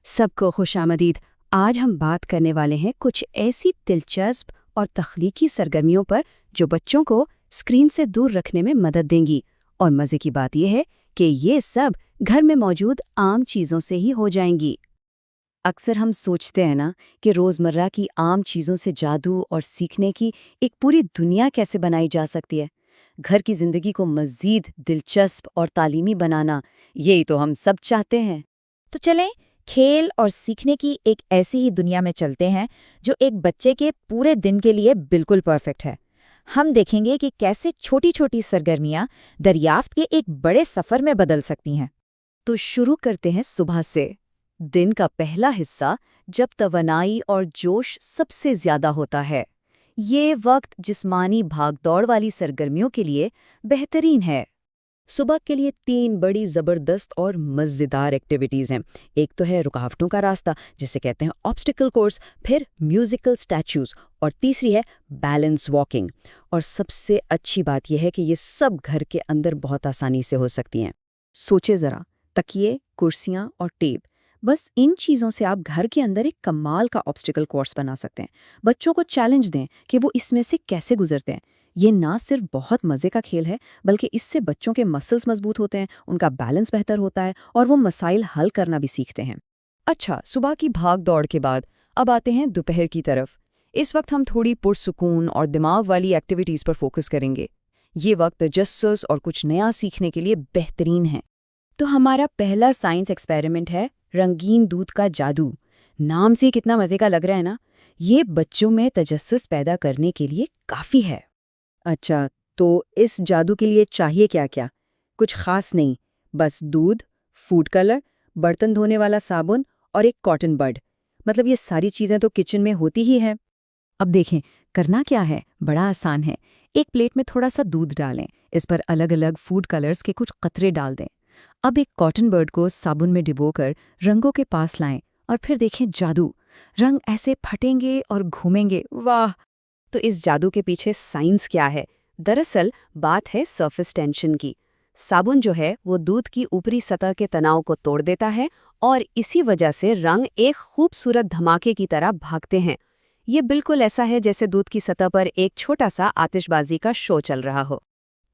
सबको खुशामदीद। आज हम बात करने वाले हैं कुछ ऐसी दिलचस्प और तख्लीकी सरगर्मियों पर जो बच्चों को स्क्रीन से दूर रखने में मदद देंगी। और मज़े की बात यह है कि ये सब घर में मौजूद आम चीज़ों से ही हो जाएंगी। अक्सर हम सोचते हैं ना कि रोज़मर्रा की आम चीज़ों से जादू और सीखने की एक पूरी दुनिया कैसे बनाई जा सकती है। घर की ज़िंदगी को मज़ीद दिलचस्प और तालीमी बनाना, यही तो हम सब चाहते हैं। तो चलें खेल और सीखने की एक ऐसी ही दुनिया में चलते हैं जो एक बच्चे के पूरे दिन के लिए बिल्कुल परफेक्ट है। हम देखेंगे कि कैसे छोटी छोटी सरगर्मियां दरियाफ्त के एक बड़े सफर में बदल सकती हैं। तो शुरू करते हैं सुबह से। दिन का पहला हिस्सा, जब तवानाई और जोश सबसे ज्यादा होता है। ये वक्त जिस्मानी भागदौड़ वाली सरगर्मियों के लिए बेहतरीन है। सुबह के लिए 3 बड़ी ज़बरदस्त और मज़ेदार एक्टिविटीज़ हैं। एक तो है रुकावटों का रास्ता, जिसे कहते हैं ऑब्स्टिकल कोर्स, फिर म्यूज़िकल स्टैचूज़, और तीसरी है बैलेंस वॉकिंग। और सबसे अच्छी बात यह है कि ये सब घर के अंदर बहुत आसानी से हो सकती हैं। सोचे ज़रा, तकिए, कुर्सियाँ और टेप, बस इन चीज़ों से आप घर के अंदर एक कमाल का ऑब्स्टिकल कोर्स बना सकते हैं। बच्चों को चैलेंज दें कि वो इसमें से कैसे गुजरते हैं। ये ना सिर्फ बहुत मज़े का खेल है, बल्कि इससे बच्चों के मसल्स मजबूत होते हैं, उनका बैलेंस बेहतर होता है और वो मसाइल हल करना भी सीखते हैं। अच्छा, सुबह की भाग दौड़ के बाद अब आते हैं दोपहर की तरफ। इस वक्त हम थोड़ी पुरसुकून और दिमाग वाली एक्टिविटीज़ पर फोकस करेंगे। ये वक्त तजस्सुस और कुछ नया सीखने के लिए बेहतरीन है। तो हमारा पहला साइंस एक्सपेरिमेंट है रंगीन दूध का जादू। नाम से कितना मज़े का लग रहा है ना। ये बच्चों में तजस्सुस पैदा करने के लिए काफ़ी है। अच्छा, तो इस जादू के लिए चाहिए क्या क्या? कुछ खास नहीं, बस दूध, फूड कलर, बर्तन धोने वाला साबुन और एक कॉटन बड। मतलब ये सारी चीज़ें तो किचन में होती ही है। अब देखें, करना क्या है, बड़ा आसान है। एक प्लेट में थोड़ा सा दूध डालें, इस पर अलग अलग फूड कलर्स के कुछ कतरे डाल दें। अब एक कॉटन बर्ड को साबुन में डिबोकर रंगों के पास लाएं और फिर देखें जादू। रंग ऐसे फटेंगे और घूमेंगे, वाह! तो इस जादू के पीछे साइंस क्या है? दरअसल बात है सरफेस टेंशन की। साबुन जो है वो दूध की ऊपरी सतह के तनाव को तोड़ देता है और इसी वजह से रंग एक खूबसूरत धमाके की तरह भागते हैं। ये बिल्कुल ऐसा है जैसे दूध की सतह पर एक छोटा सा आतिशबाजी का शो चल रहा हो।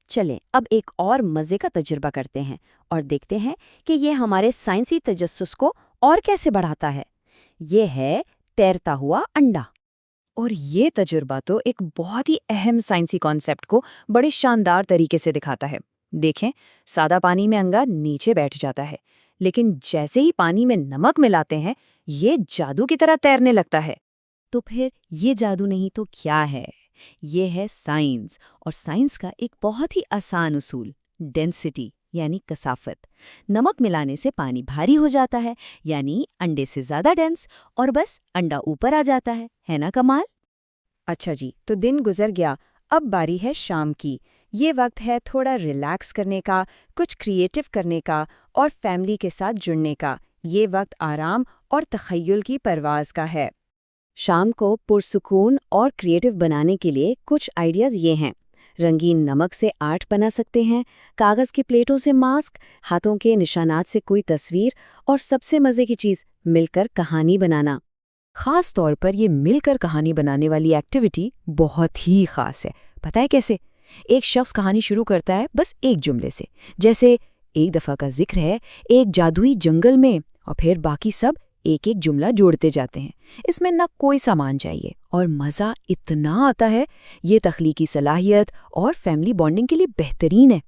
चलें, अब एक और मज़े का तजुर्बा करते हैं और देखते हैं कि ये हमारे साइंसी तजस्सुस को और कैसे बढ़ाता है। ये है तैरता हुआ अंडा। और ये तजुर्बा तो एक बहुत ही अहम साइंसी कॉन्सेप्ट को बड़े शानदार तरीके से दिखाता है। देखें, सादा पानी में अंडा नीचे बैठ जाता है, लेकिन जैसे ही पानी में नमक मिलाते हैं, ये जादू की तरह तैरने लगता है। तो फिर ये जादू नहीं तो क्या है? ये है साइंस, और साइंस का एक बहुत ही आसान उसूल, डेंसिटी यानी कसाफत। नमक मिलाने से पानी भारी हो जाता है, यानी अंडे से ज़्यादा डेंस, और बस अंडा ऊपर आ जाता है ना कमाल? अच्छा जी, तो दिन गुजर गया, अब बारी है शाम की। ये वक्त है थोड़ा रिलैक्स करने का, कुछ क्रिएटिव करने का और फैमिली के साथ जुड़ने का। ये वक्त आराम और तख़य्युल की परवाज़ का है। शाम को पुरसुकून और क्रिएटिव बनाने के लिए कुछ आइडियाज़ ये हैं। रंगीन नमक से आर्ट बना सकते हैं, कागज़ की प्लेटों से मास्क, हाथों के निशानात से कोई तस्वीर, और सबसे मज़े की चीज़, मिलकर कहानी बनाना। ख़ास तौर पर ये मिलकर कहानी बनाने वाली एक्टिविटी बहुत ही ख़ास है। पता है कैसे? एक शख्स कहानी शुरू करता है बस एक जुमले से, जैसे एक दफ़ा का जिक्र है एक जादुई जंगल में, और फिर बाकी सब एक एक जुमला जोड़ते जाते हैं। इसमें ना कोई सामान चाहिए और मज़ा इतना आता है। ये तख्लीकी सलाहियत और फैमिली बॉन्डिंग के लिए बेहतरीन है।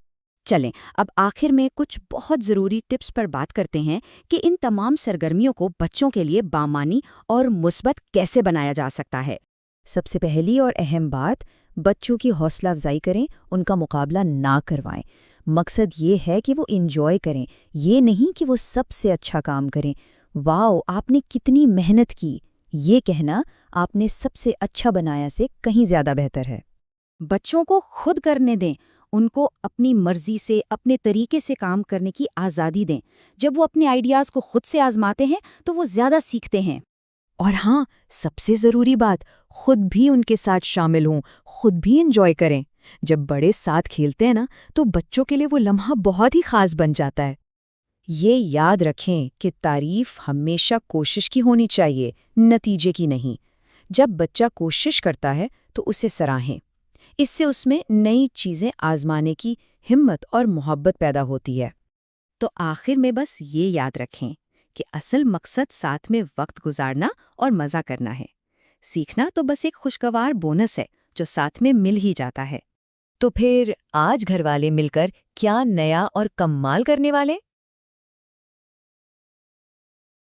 चलें, अब आखिर में कुछ बहुत ज़रूरी टिप्स पर बात करते हैं कि इन तमाम सरगर्मियों को बच्चों के लिए बामानी और मुस्बत कैसे बनाया जा सकता है। सबसे पहली और अहम बात, बच्चों की हौसला अफजाई करें, उनका मुकाबला ना करवाएं। मकसद ये है कि वो इंजॉय करें, ये नहीं कि वो सबसे अच्छा काम करें। वाओ, आपने कितनी मेहनत की, ये कहना आपने सबसे अच्छा बनाया से कहीं ज़्यादा बेहतर है। बच्चों को खुद करने दें, उनको अपनी मर्जी से अपने तरीके से काम करने की आज़ादी दें। जब वो अपने आइडियाज़ को खुद से आजमाते हैं तो वो ज़्यादा सीखते हैं। और हाँ, सबसे ज़रूरी बात, खुद भी उनके साथ शामिल हों, खुद भी एंजॉय करें। जब बड़े साथ खेलते हैं ना, तो बच्चों के लिए वो लम्हा बहुत ही ख़ास बन जाता है। ये याद रखें कि तारीफ हमेशा कोशिश की होनी चाहिए, नतीजे की नहीं। जब बच्चा कोशिश करता है तो उसे सराहें। इससे उसमें नई चीज़ें आजमाने की हिम्मत और मोहब्बत पैदा होती है। तो आखिर में बस ये याद रखें कि असल मकसद साथ में वक्त गुजारना और मज़ा करना है। सीखना तो बस एक खुशगवार बोनस है जो साथ में मिल ही जाता है। तो फिर आज घरवाले मिलकर क्या नया और कमाल करने वाले?